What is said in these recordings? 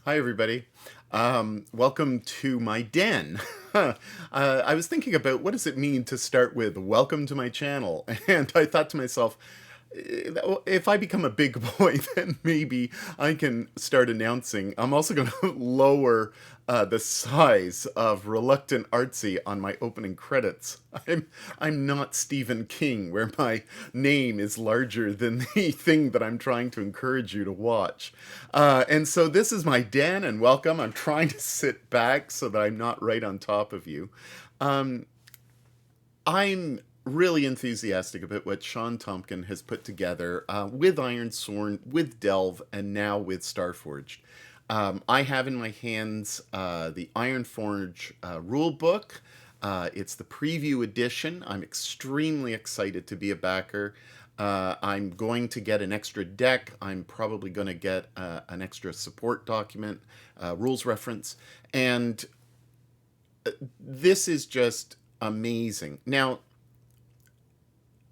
Hi, everybody. Welcome to my den. I was thinking about what does it mean to start with "Welcome to my channel," and I thought to myself, if I become a big boy, then maybe I can start announcing. I'm also going to lower the size of Reluctant Artsy on my opening credits. I'm not Stephen King, where my name is larger than the thing that I'm trying to encourage you to watch. And so this is my den, and welcome. I'm trying to sit back so that I'm not right on top of you. I'm really enthusiastic about what Sean Tompkin has put together with Iron Sworn, with Delve, and now with Starforged. I have in my hands the Ironforge rule book. It's the preview edition. I'm extremely excited to be a backer. I'm going to get an extra deck. I'm probably going to get an extra support document, rules reference, and this is just amazing. Now,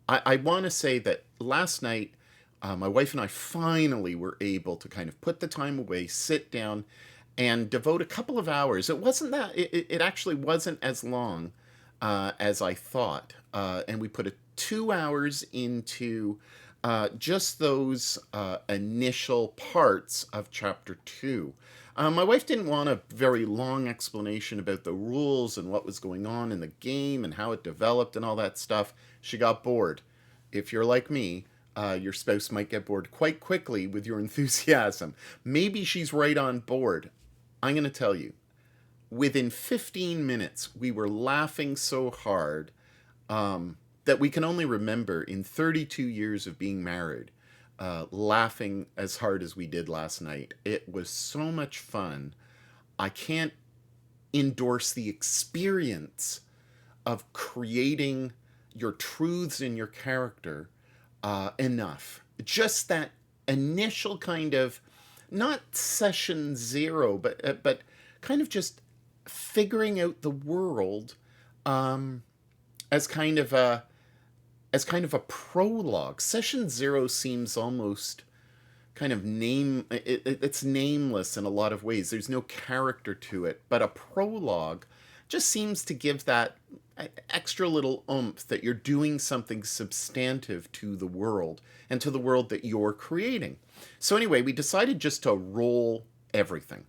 I want to say that last night, my wife and I finally were able to kind of put the time away, sit down, and devote a couple of hours. It wasn't that, it actually wasn't as long as I thought. And we put 2 hours into just those initial parts of Chapter 2. My wife didn't want a very long explanation about the rules and what was going on in the game and how it developed and all that stuff. She got bored. If you're like me, your spouse might get bored quite quickly with your enthusiasm. Maybe she's right on board. I'm going to tell you, within 15 minutes, we were laughing so hard that we can only remember in 32 years of being married, laughing as hard as we did last night. It was so much fun. I can't endorse the experience of creating your truths in your character enough. Just that initial kind of, not session zero, but kind of just figuring out the world as kind of a prologue. Session zero seems almost kind of it's nameless in a lot of ways. There's no character to it, but a prologue just seems to give that extra little oomph that you're doing something substantive to the world and to the world that you're creating. So anyway, we decided just to roll everything.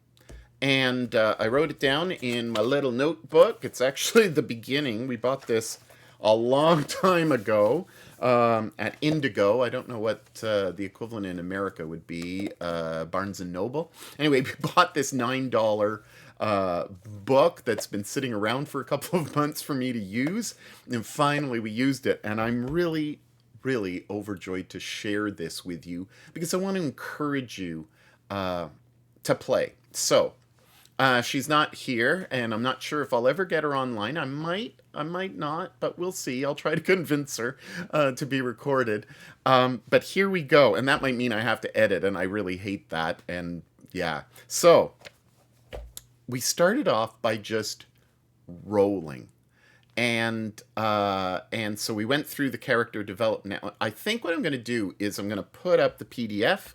And I wrote it down in my little notebook. It's actually the beginning. We bought this a long time ago at Indigo. I don't know what the equivalent in America would be, Barnes & Noble. Anyway, we bought this $9 book that's been sitting around for a couple of months for me to use. And finally we used it. And I'm really, really overjoyed to share this with you because I want to encourage you to play. So, she's not here, and I'm not sure if I'll ever get her online. I might not, but we'll see. I'll try to convince her to be recorded. But here we go, and that might mean I have to edit, and I really hate that. And yeah, so we started off by just rolling, and so we went through the character development. Now, I think what I'm going to do is I'm going to put up the PDF.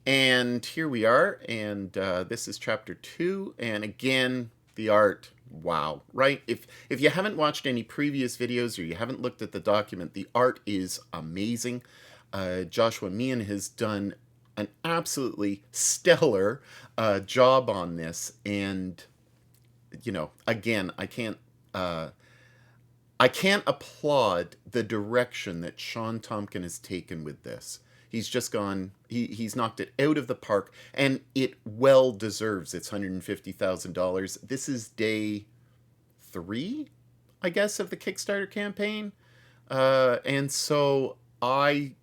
And here we are, and this is chapter 2, and again, the art, wow, right? If you haven't watched any previous videos or you haven't looked at the document, the art is amazing. Joshua Meehan has done an absolutely stellar job on this, and, you know, again, I can't applaud the direction that Sean Tompkin has taken with this. He's just gone, he's knocked it out of the park, and it well deserves its $150,000. This is day 3, I guess, of the Kickstarter campaign. And so I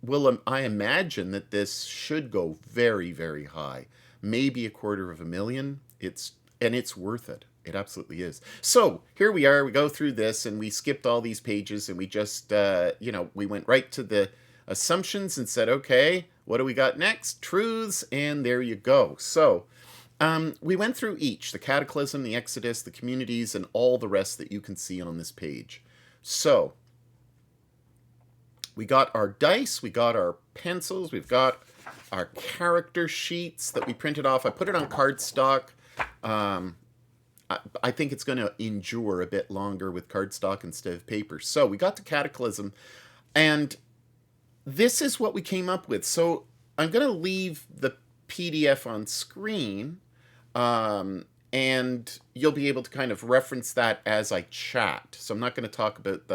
imagine that this should go very, very high. Maybe $250,000. It's worth it. It absolutely is. So here we are. We go through this, and we skipped all these pages, and we just, we went right to the assumptions and said, okay, what do we got next? Truths, and there you go. So we went through each, the Cataclysm, the Exodus, the communities, and all the rest that you can see on this page. So we got our dice, we got our pencils, we've got our character sheets that we printed off. I put it on cardstock. Um, I think it's going to endure a bit longer with cardstock instead of paper. So we got to Cataclysm, and this is what we came up with. So I'm going to leave the PDF on screen, and you'll be able to kind of reference that as I chat. So I'm not going to talk about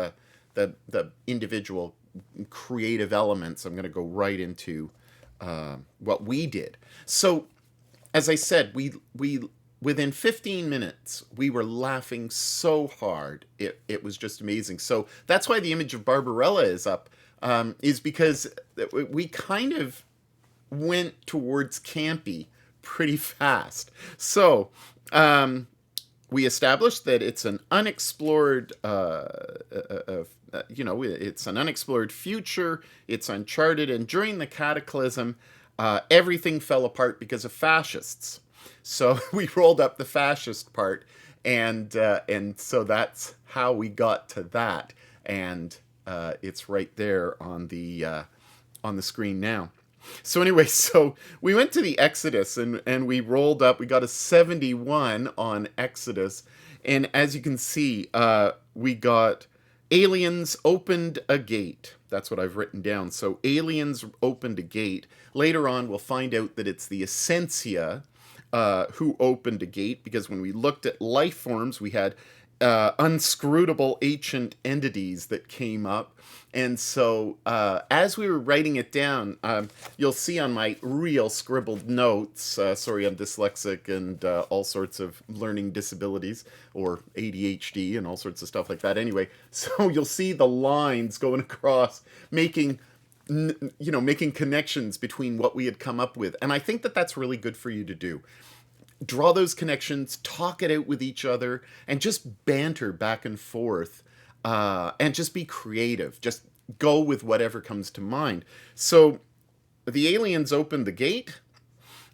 the individual creative elements. I'm going to go right into what we did. So, as I said, we within 15 minutes we were laughing so hard, it was just amazing. So that's why the image of Barbarella is up, is because we kind of went towards campy pretty fast. So we established that it's an unexplored, it's an unexplored future. It's uncharted, and during the Cataclysm, everything fell apart because of fascists. So we rolled up the fascist part, and so that's how we got to that, and it's right there on the screen now. So anyway, so we went to the Exodus, and we rolled up. We got a 71 on Exodus, and as you can see, we got aliens opened a gate. That's what I've written down. So aliens opened a gate. Later on, we'll find out that it's the Essentia who opened a gate, because when we looked at life forms, we had unscrutable ancient entities that came up. And so as we were writing it down, you'll see on my real scribbled notes, sorry, I'm dyslexic and all sorts of learning disabilities, or ADHD and all sorts of stuff like that. Anyway, so you'll see the lines going across, making connections between what we had come up with. And I think that that's really good for you to do. Draw those connections, talk it out with each other, and just banter back and forth, and just be creative. Just go with whatever comes to mind. So the aliens opened the gate,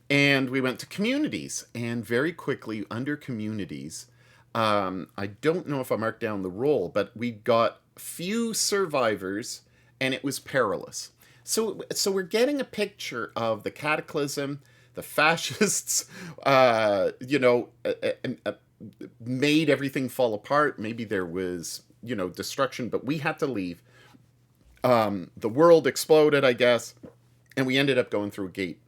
and we went to communities. And very quickly, under communities, I don't know if I marked down the roll, but we got few survivors, and it was perilous. So we're getting a picture of the Cataclysm. The fascists, made everything fall apart. Maybe there was, destruction, but we had to leave. The world exploded, I guess, and we ended up going through a gate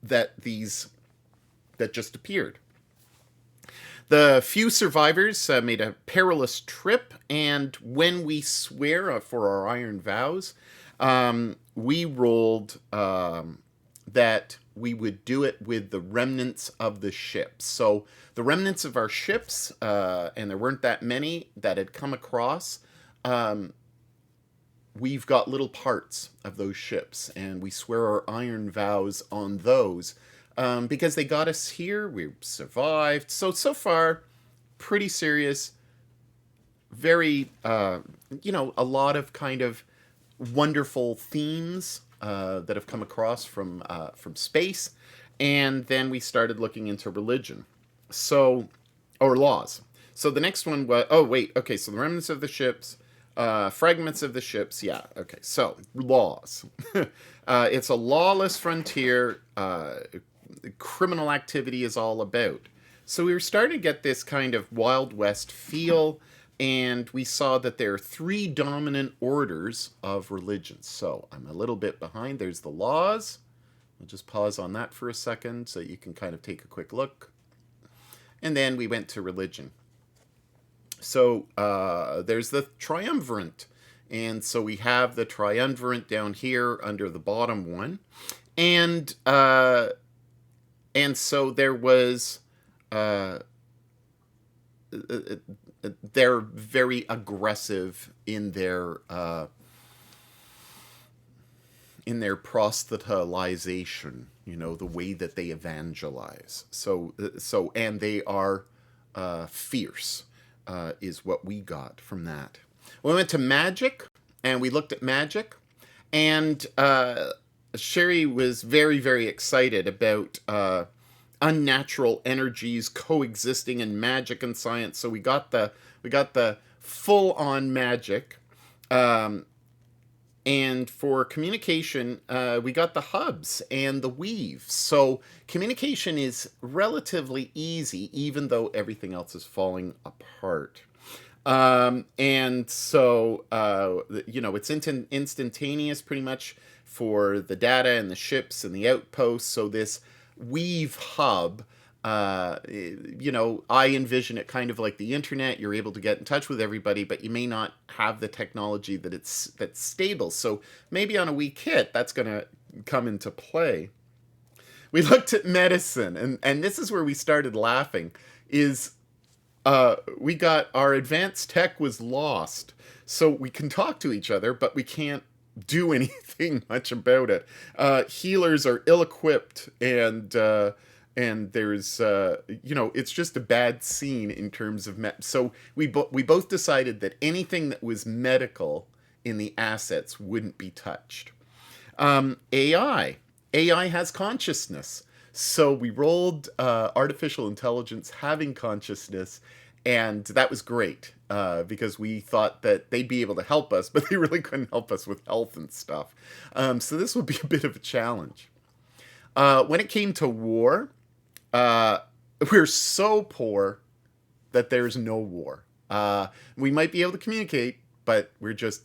that just appeared. The few survivors made a perilous trip, and when we swear for our iron vows, we rolled that we would do it with the remnants of the ships. So the remnants of our ships, and there weren't that many that had come across, we've got little parts of those ships, and we swear our iron vows on those, because they got us here. We survived. So far, pretty serious. Very, a lot of kind of wonderful themes that have come across from space, and then we started looking into religion, or laws. So the next one was so the remnants of the ships, fragments of the ships, yeah, okay. So laws, it's a lawless frontier. Criminal activity is all about. So we were starting to get this kind of Wild West feel, and we saw that there are three dominant orders of religions. So I'm a little bit behind. There's the laws. I'll just pause on that for a second so you can kind of take a quick look. And then we went to religion. So there's the triumvirate. And so we have the triumvirate down here under the bottom one. And so there was... they're very aggressive in their proselytization, the way that they evangelize. So and they are fierce, is what we got from that. We went to magic, and we looked at magic, and Sherry was very, very excited about unnatural energies coexisting in magic and science. So we got the full on magic, And for communication, we got the hubs and the weave. So communication is relatively easy, even though everything else is falling apart. And so, it's instantaneous pretty much for the data and the ships and the outposts. So this weave hub, I envision it kind of like the internet. You're able to get in touch with everybody, but you may not have the technology that's stable. So maybe on a weak hit, that's going to come into play. We looked at medicine, and this is where we started laughing. Is we got our advanced tech was lost, so we can talk to each other, but we can't do anything much about it. Healers are ill-equipped, and there's it's just a bad scene in terms of so we both decided that anything that was medical in the assets wouldn't be touched. AI has consciousness. So we rolled artificial intelligence having consciousness, and that was great because we thought that they'd be able to help us, but they really couldn't help us with health and stuff. So this would be a bit of a challenge. When it came to war, we're so poor that there's no war. We might be able to communicate, but we're just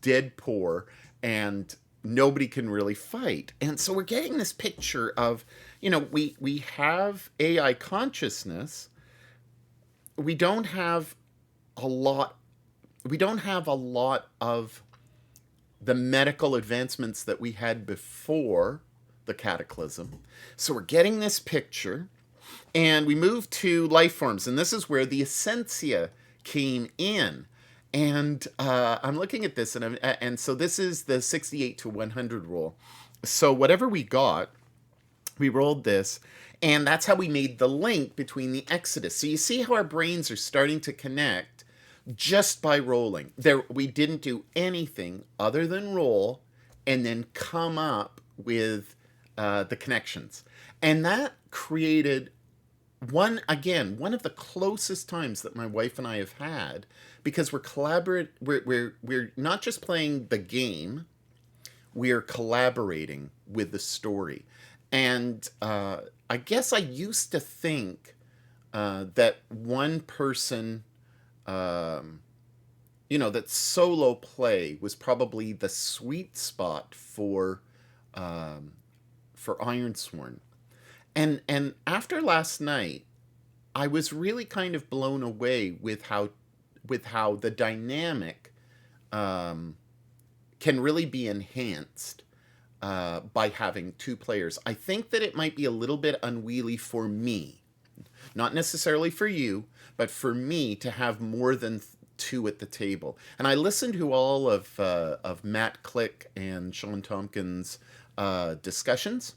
dead poor, and nobody can really fight. And so we're getting this picture of, we have AI consciousness. We don't have a lot of the medical advancements that we had before the cataclysm. So we're getting this picture, and we move to life forms, and this is where the essentia came in. And I'm looking at this, and so this is the 68 to 100 rule. So whatever we got, we rolled this, and that's how we made the link between the Exodus. So you see how our brains are starting to connect just by rolling. We didn't do anything other than roll and then come up with the connections. And that created one of the closest times that my wife and I have had, because we're not just playing the game, we're collaborating with the story. And I guess I used to think that one person, that solo play was probably the sweet spot for Ironsworn. And after last night, I was really kind of blown away with how the dynamic can really be enhanced by having two players. I think that it might be a little bit unwieldy for me, not necessarily for you, but for me to have more than two at the table. And I listened to all of Matt Click and Sean Tompkins' discussions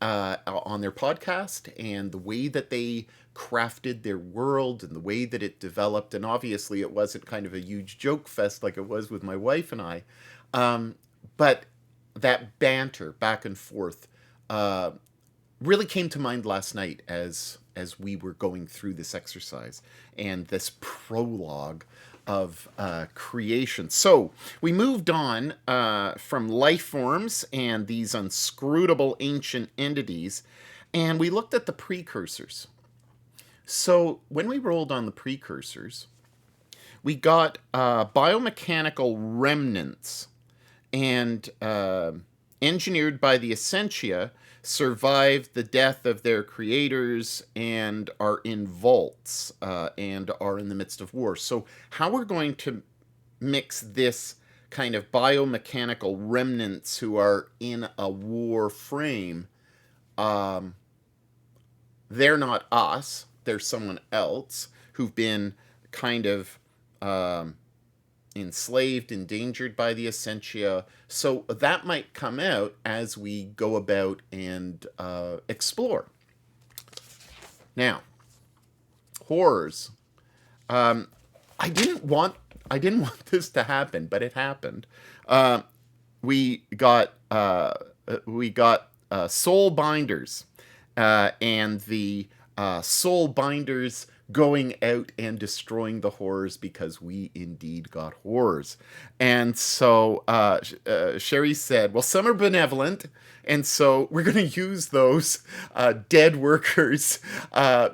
on their podcast, and the way that they crafted their world and the way that it developed. And obviously it wasn't kind of a huge joke fest like it was with my wife and I, but that banter back and forth really came to mind last night as we were going through this exercise and this prologue of creation. So we moved on from life forms and these unscrutable ancient entities, and we looked at the precursors. So when we rolled on the precursors, we got biomechanical remnants, and engineered by the Essentia, survived the death of their creators and are in vaults and are in the midst of war. So how we're going to mix this kind of biomechanical remnants who are in a war frame, they're not us, they're someone else who've been kind of enslaved, endangered by the Essentia. So that might come out as we go about and explore. Now, horrors. I didn't want this to happen, but it happened. We got soul binders, and the soul binders going out and destroying the horrors because we indeed got horrors. And so Sherry said, well, some are benevolent, and so we're going to use those dead workers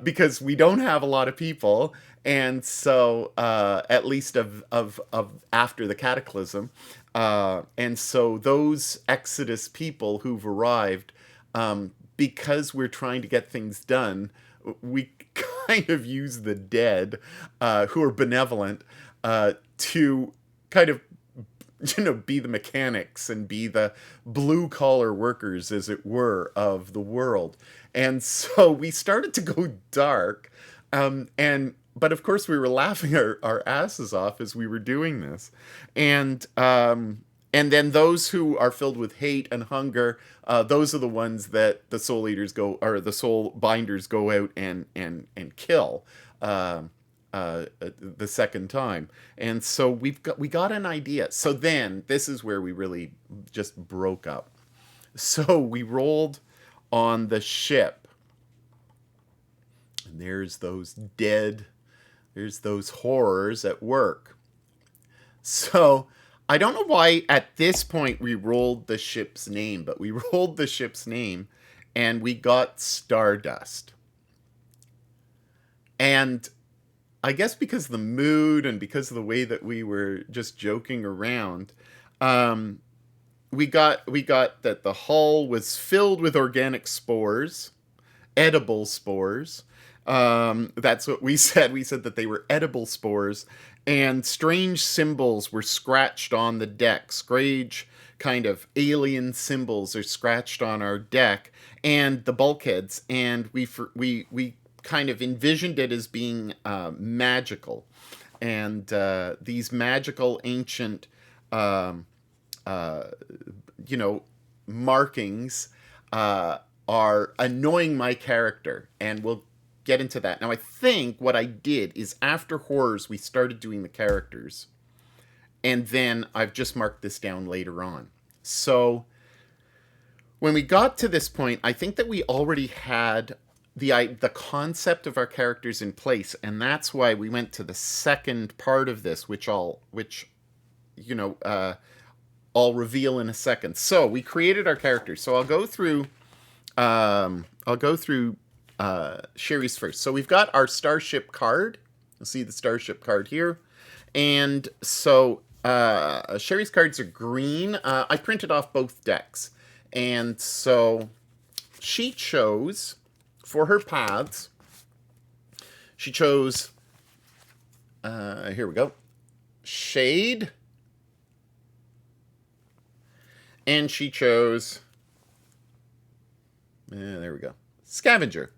because we don't have a lot of people. And so, at least of after the cataclysm, and so those Exodus people who've arrived, because we're trying to get things done, we kind of use the dead, who are benevolent, to kind of be the mechanics and be the blue collar workers, as it were, of the world. And so we started to go dark, and but of course we were laughing our asses off as we were doing this, and then those who are filled with hate and hunger, those are the ones that the soul eaters go, or the soul binders go out and kill. The second time. And so we got an idea. So then this is where we really just broke up. So we rolled on the ship, and there's those horrors at work. So I don't know why at this point we rolled the ship's name, but we rolled the ship's name and we got Stardust. And I guess because of the mood and because of the way that we were just joking around, we got that the hull was filled with organic spores, edible spores. That's what we said. We said that they were edible spores, and strange symbols were scratched on the deck. Strange kind of alien symbols are scratched on our deck and the bulkheads, and we kind of envisioned it as being magical, and these magical ancient markings are annoying my character, and we'll get into that. Now, I think what I did is after horrors, we started doing the characters, and then I've just marked this down later on. So when we got to this point, I think that we already had the concept of our characters in place, and that's why we went to the second part of this, which I'll reveal in a second. So we created our characters. So I'll go through Sherry's first. So we've got our starship card. You'll see the starship card here, and so Sherry's cards are green. I printed off both decks, and so she chose, for her paths, she chose, here we go, Shade, and she chose, there we go, Scavenger.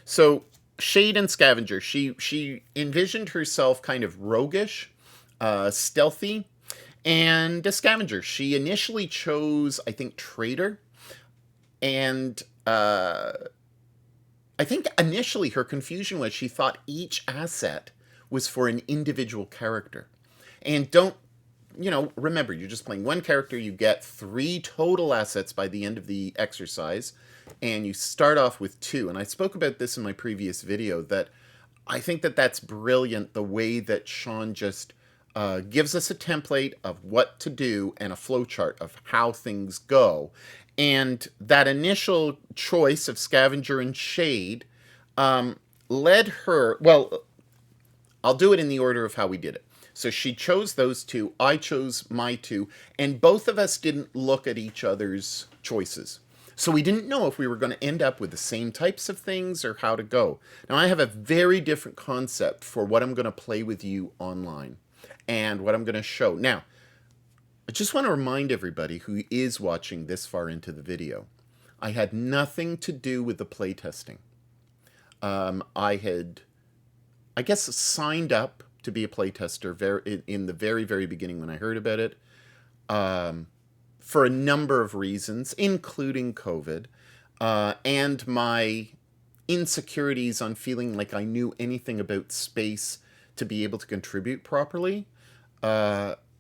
So Shade and Scavenger, she envisioned herself kind of roguish, stealthy, and a scavenger. She initially chose, I think, Trader. And I think initially her confusion was she thought each asset was for an individual character. And remember, you're just playing one character. You get 3 total assets by the end of the exercise, and you start off with 2. And I spoke about this in my previous video, that I think that that's brilliant, the way that Sean just gives us a template of what to do and a flowchart of how things go. And that initial choice of Scavenger and Shade led her... Well, I'll do it in the order of how we did it. So she chose those 2, I chose my 2, and both of us didn't look at each other's choices. So we didn't know if we were going to end up with the same types of things or how to go. Now, I have a very different concept for what I'm going to play with you online and what I'm going to show. Now, I just want to remind everybody who is watching this far into the video, I had nothing to do with the playtesting. I had, I guess, signed up to be a playtester in the very, very beginning when I heard about it, for a number of reasons, including COVID, and my insecurities on feeling like I knew anything about space to be able to contribute properly.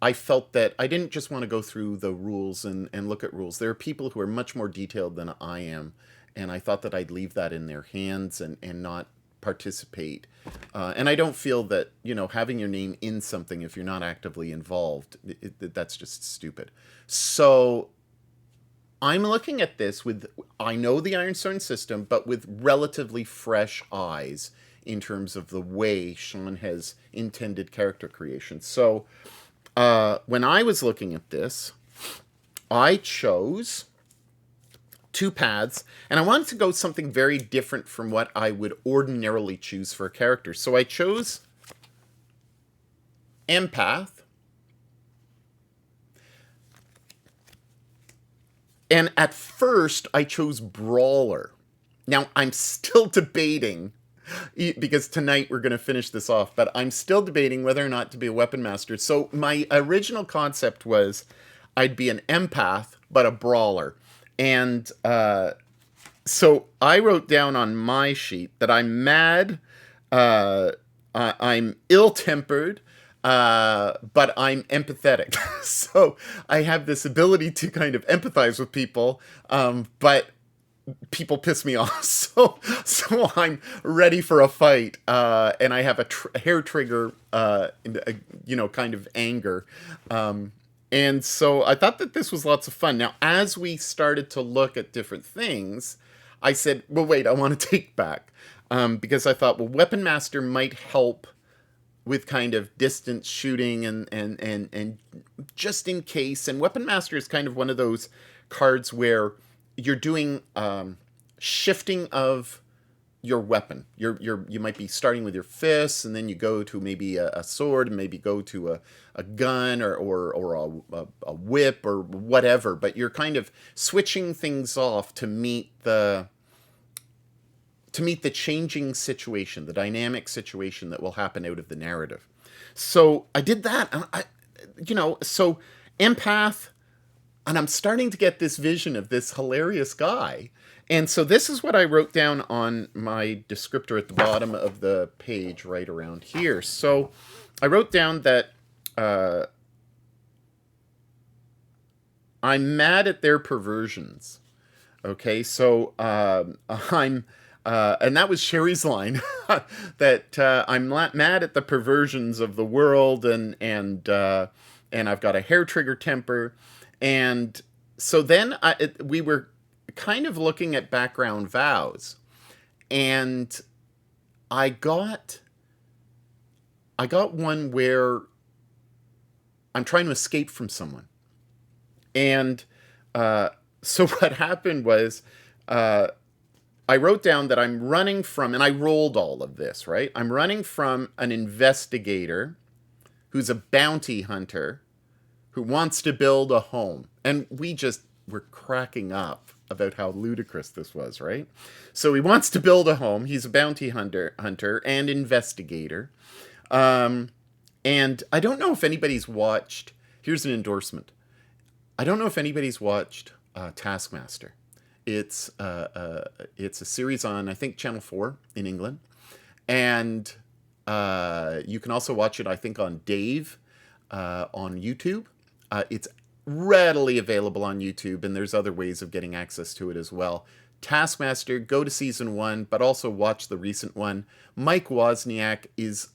I felt that I didn't just want to go through the rules and look at rules. There are people who are much more detailed than I am, and I thought that I'd leave that in their hands and not participate. And I don't feel that, having your name in something if you're not actively involved, that's just stupid. So I'm looking at this with, I know the Ironstone system, but with relatively fresh eyes in terms of the way Sean has intended character creation. So when I was looking at this, I chose two paths, and I wanted to go something very different from what I would ordinarily choose for a character. So I chose empath, and at first I chose brawler. Now I'm still debating, because tonight we're going to finish this off, but I'm still debating whether or not to be a weapon master. So my original concept was I'd be an empath but a brawler. And so I wrote down on my sheet that I'm mad, I'm ill-tempered, but I'm empathetic. So I have this ability to kind of empathize with people, but people piss me off. So I'm ready for a fight, and I have a hair trigger, kind of anger. And so I thought that this was lots of fun. Now, as we started to look at different things, I said, well, wait, I want to take back. Because I thought, well, Weapon Master might help with kind of distance shooting and just in case. And Weapon Master is kind of one of those cards where you're doing shifting of your weapon. You might be starting with your fists, and then you go to maybe a sword, and maybe go to a gun or a whip or whatever. But you're kind of switching things off to meet the changing situation, the dynamic situation that will happen out of the narrative. So I did that. So empath, and I'm starting to get this vision of this hilarious guy. And so this is what I wrote down on my descriptor at the bottom of the page right around here. So I wrote down that I'm mad at their perversions. Okay, so I'm... and that was Sherry's line, that I'm mad at the perversions of the world, and I've got a hair trigger temper. And so then we were kind of looking at background vows, and I got one where I'm trying to escape from someone. And so what happened was I wrote down that I'm running from, and I rolled all of this, right? I'm running from an investigator who's a bounty hunter who wants to build a home. And we just were cracking up about how ludicrous this was, right? So he wants to build a home. He's a bounty hunter and investigator. And I don't know if anybody's watched, here's an endorsement. I don't know if anybody's watched Taskmaster. It's a series on, I think, Channel 4 in England. And you can also watch it, I think, on Dave on YouTube. It's readily available on YouTube, and there's other ways of getting access to it as well. Taskmaster, go to season 1, but also watch the recent one. Mike Wozniak is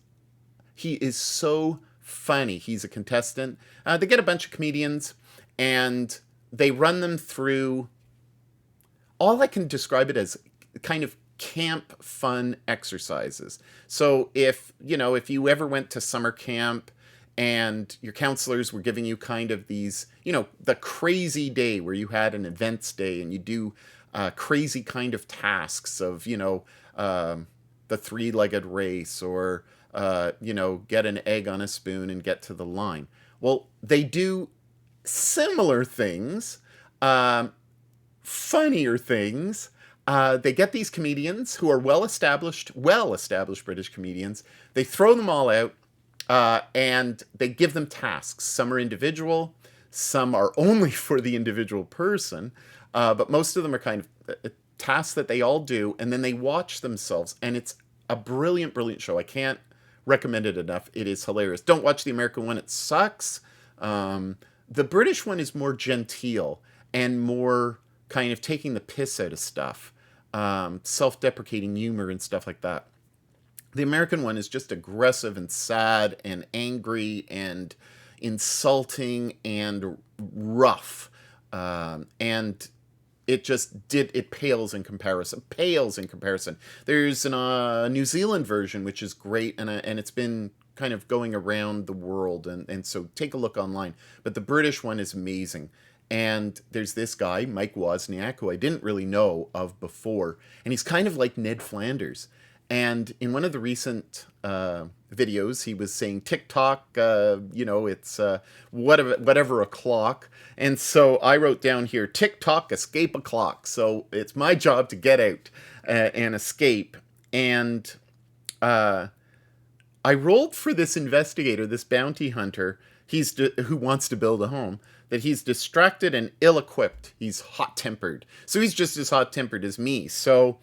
so funny. He's a contestant. They get a bunch of comedians, and they run them through, all I can describe it as kind of camp fun exercises. So if you ever went to summer camp and your counselors were giving you kind of these, the crazy day where you had an events day and you do crazy kind of tasks of, the three-legged race, or, get an egg on a spoon and get to the line. Well, they do similar things, funnier things. They get these comedians who are well-established British comedians. They throw them all out, and they give them tasks. Some are individual, some are only for the individual person, but most of them are kind of tasks that they all do, and then they watch themselves, and it's a brilliant, brilliant show. I can't recommend it enough. It is hilarious. Don't watch the American one. It sucks. The British one is more genteel and more kind of taking the piss out of stuff. self-deprecating humor and stuff like that. The American one is just aggressive and sad and angry and insulting and rough. And it pales in comparison. There's a New Zealand version which is great, and it's been kind of going around the world, and so take a look online. But the British one is amazing. And there's this guy, Mike Wozniak, who I didn't really know of before, and he's kind of like Ned Flanders. And in one of the recent videos, he was saying TikTok, it's whatever o'clock. And so I wrote down here, TikTok, escape o'clock. So it's my job to get out and escape. And I rolled for this investigator, this bounty hunter, who wants to build a home, that he's distracted and ill-equipped. He's hot-tempered. So he's just as hot-tempered as me. So...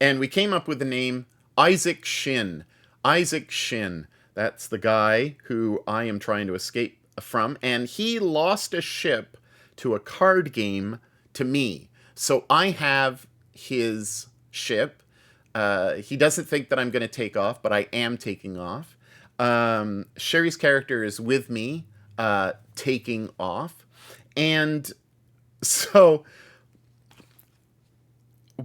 and we came up with the name Isaac Shin. Isaac Shin. That's the guy who I am trying to escape from. And he lost a ship to a card game to me. So I have his ship. He doesn't think that I'm going to take off, but I am taking off. Sherry's character is with me, taking off. And so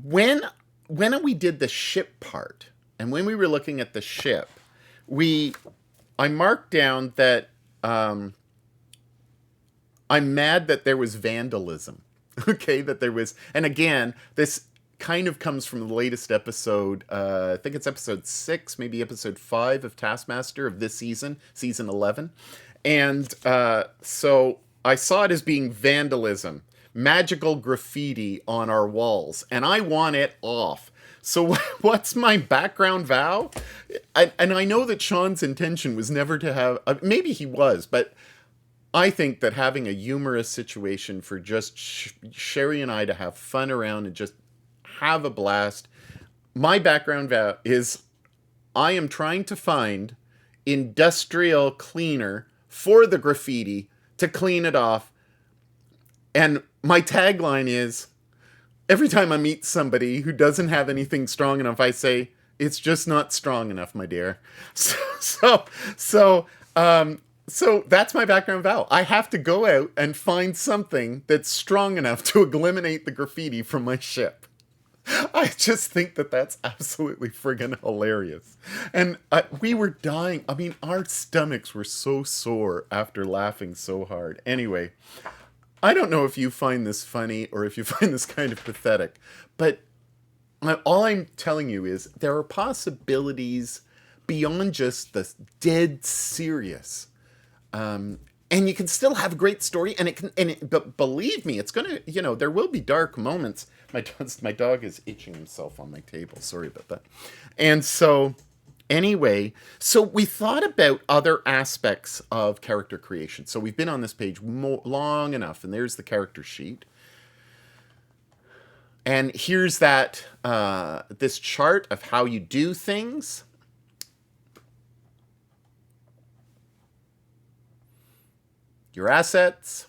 when we did the ship part, and when we were looking at the ship, I marked down that I'm mad that there was vandalism. Okay, that there was, and again, this kind of comes from the latest episode. I think it's episode 6, maybe episode 5 of Taskmaster of this season 11. And so I saw it as being vandalism. Magical graffiti on our walls, and I want it off. So what's my background vow? And I know that Sean's intention was never to have... maybe he was, but I think that having a humorous situation for just Sherry and I to have fun around and just have a blast. My background vow is I am trying to find industrial cleaner for the graffiti to clean it off. And my tagline is, every time I meet somebody who doesn't have anything strong enough, I say, it's just not strong enough, my dear. So that's my background vow. I have to go out and find something that's strong enough to eliminate the graffiti from my ship. I just think that that's absolutely friggin' hilarious. And we were dying. I mean, our stomachs were so sore after laughing so hard. Anyway, I don't know if you find this funny or if you find this kind of pathetic, but all I'm telling you is there are possibilities beyond just the dead serious. And you can still have a great story, but believe me, it's gonna, there will be dark moments. My dog is itching himself on my table. Sorry about that. And so, anyway, so we thought about other aspects of character creation. So we've been on this page long enough, and there's the character sheet. And here's that this chart of how you do things. Your assets.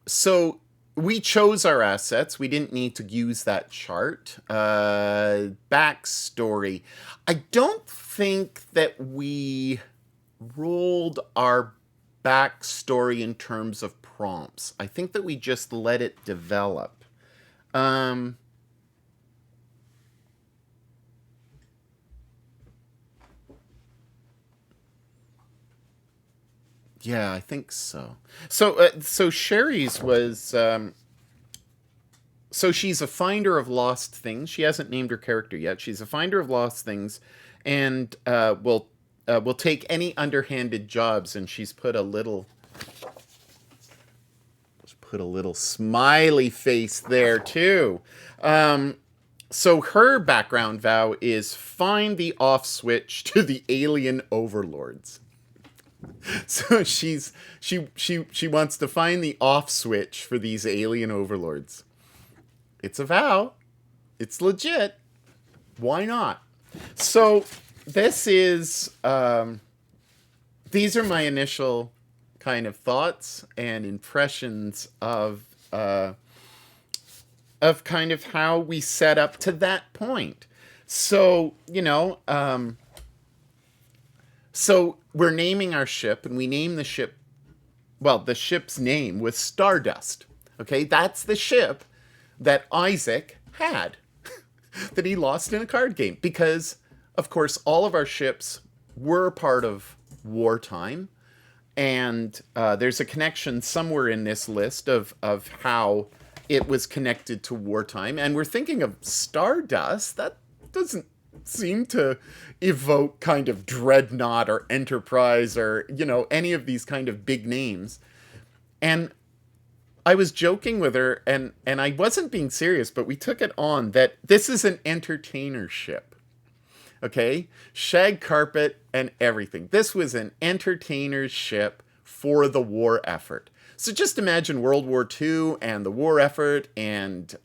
So we chose our assets. We didn't need to use that chart. Backstory. I don't think that we rolled our backstory in terms of prompts. I think that we just let it develop. Yeah, I think so. So Sherry's was... so she's a finder of lost things. She hasn't named her character yet. She's a finder of lost things, and will take any underhanded jobs. And she's put a little smiley face there too. So her background vow is find the off switch to the alien overlords. So she wants to find the off switch for these alien overlords. It's a vow. It's legit. Why not? So this is these are my initial kind of thoughts and impressions of kind of how we set up to that point. So, so we're naming our ship, and we name the ship, well, the ship's name was Stardust. Okay, that's the ship that Isaac had, that he lost in a card game. Because, of course, all of our ships were part of wartime. And there's a connection somewhere in this list of how it was connected to wartime. And we're thinking of Stardust. That doesn't seem to evoke kind of Dreadnought or Enterprise or, any of these kind of big names. And I was joking with her, and I wasn't being serious, but we took it on that this is an entertainer ship. Okay? Shag carpet and everything. This was an entertainer's ship for the war effort. So just imagine World War II and the war effort and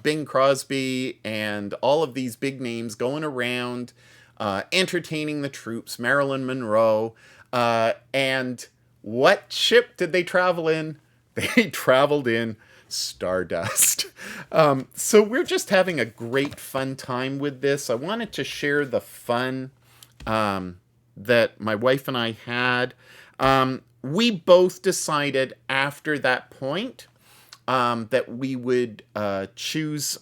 Bing Crosby and all of these big names going around entertaining the troops, Marilyn Monroe. And what ship did they travel in? They traveled in Stardust. So we're just having a great fun time with this. I wanted to share the fun that my wife and I had. We both decided after that point that we would choose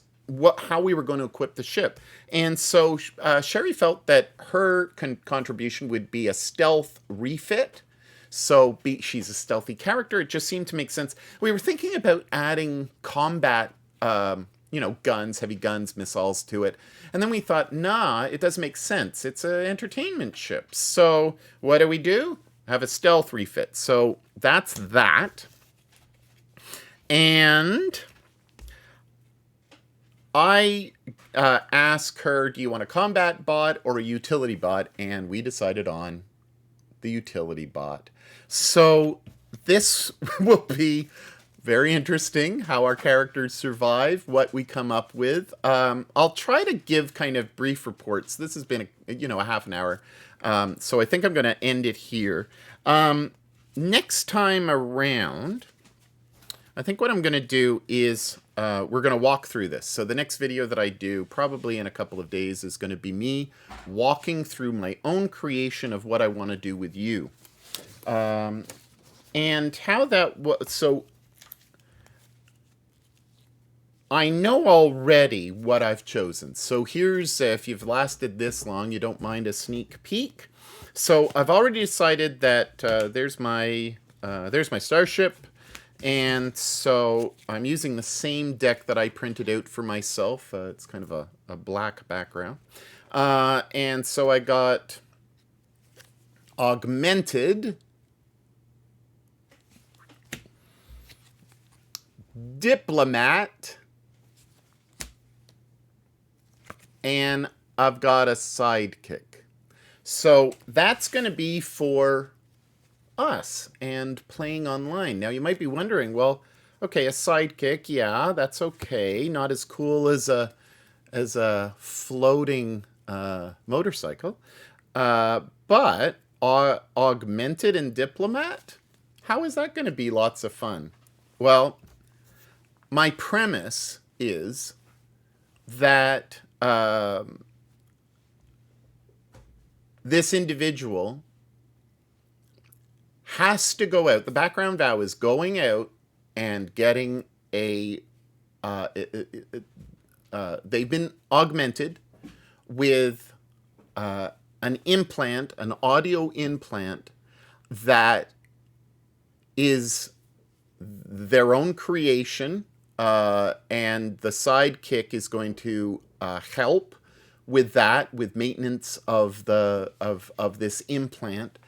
how we were going to equip the ship. And so Sherry felt that her contribution would be a stealth refit. So she's a stealthy character. It just seemed to make sense. We were thinking about adding combat, guns, heavy guns, missiles to it. And then we thought, nah, it doesn't make sense. It's an entertainment ship. So what do? Have a stealth refit. So that's that. And I asked her, do you want a combat bot or a utility bot? And we decided on the utility bot. So this will be very interesting, how our characters survive, what we come up with. I'll try to give kind of brief reports. This has been a half an hour. So I think I'm going to end it here. Next time around, I think what I'm going to do is we're going to walk through this. So the next video that I do, probably in a couple of days, is going to be me walking through my own creation of what I want to do with you. And how that was... So I know already what I've chosen. So here's, if you've lasted this long, you don't mind a sneak peek. So I've already decided that there's my starship. And so I'm using the same deck that I printed out for myself. It's kind of a black background. And so I got Augmented, Diplomat, and I've got a Sidekick. So that's going to be for us and playing online. Now you might be wondering, well, okay, a Sidekick, yeah, that's okay. Not as cool as a floating motorcycle. But Augmented and Diplomat, how is that going to be lots of fun? Well, my premise is that this individual has to go out. The background vow is going out and getting a... they've been augmented with an implant, an audio implant that is their own creation, and the Sidekick is going to help with that, with maintenance of this implant.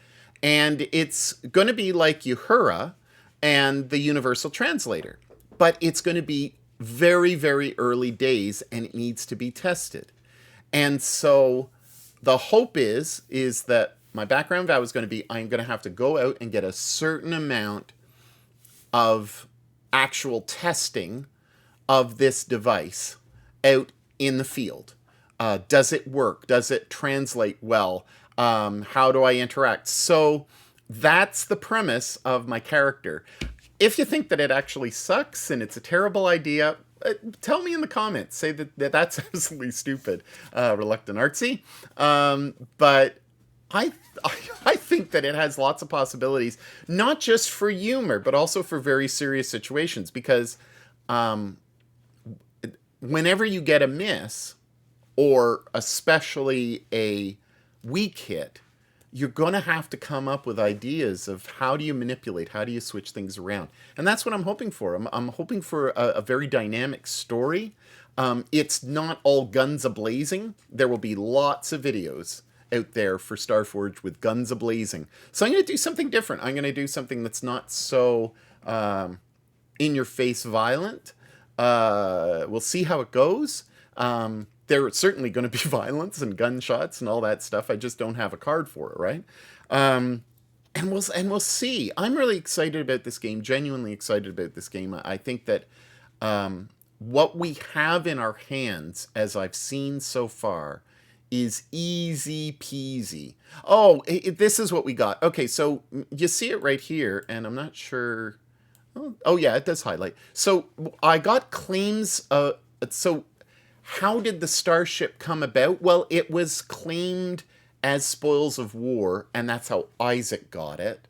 And it's going to be like Uhura and the Universal Translator, but it's going to be very, very early days, and it needs to be tested. And so the hope is that my background vow is going to be, I'm going to have to go out and get a certain amount of actual testing of this device out in the field. Does it work? Does it translate well? How do I interact? So that's the premise of my character. If you think that it actually sucks and it's a terrible idea, tell me in the comments. Say that's absolutely stupid, reluctant artsy. But I, I think that it has lots of possibilities, not just for humor, but also for very serious situations. Because whenever you get a miss, or especially a weak hit, you're going to have to come up with ideas of how do you manipulate, how do you switch things around. And that's what I'm hoping for. I'm hoping for a very dynamic story. It's not all guns a-blazing. There will be lots of videos out there for Starforged with guns a-blazing. So I'm going to do something different. I'm going to do something that's not so in-your-face violent. We'll see how it goes. There's certainly going to be violence and gunshots and all that stuff. I just don't have a card for it, right? And we'll see. I'm really excited about this game. Genuinely excited about this game. I think that what we have in our hands, as I've seen so far, is easy peasy. Oh, this is what we got. Okay, so you see it right here, and I'm not sure. Oh yeah, it does highlight. So I got claims. So how did the starship come about? Well, it was claimed as spoils of war, and that's how Isaac got it.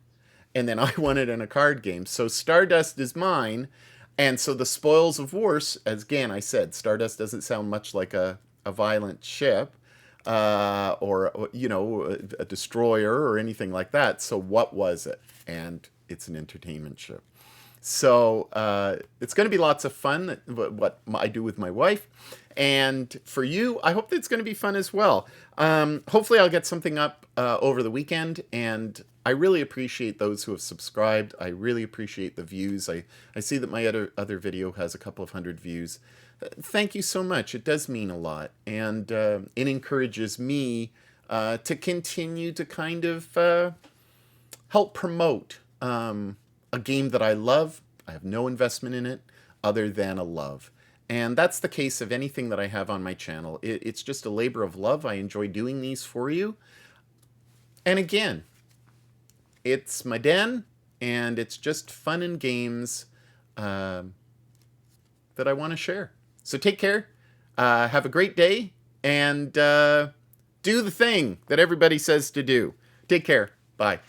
And then I won it in a card game. So Stardust is mine, and so the spoils of war, as again I said, Stardust doesn't sound much like a violent ship, or you know, a destroyer or anything like that. So what was it? And it's an entertainment ship. So it's going to be lots of fun, what I do with my wife. And for you, I hope that it's going to be fun as well. Hopefully I'll get something up over the weekend. And I really appreciate those who have subscribed. I really appreciate the views. I see that my other video has a couple of hundred views. Thank you so much. It does mean a lot. And it encourages me to continue to kind of help promote a game that I love. I have no investment in it other than a love. And that's the case of anything that I have on my channel. It's just a labor of love. I enjoy doing these for you. And again, it's my den, and it's just fun and games that I want to share. So take care. Have a great day, and do the thing that everybody says to do. Take care. Bye.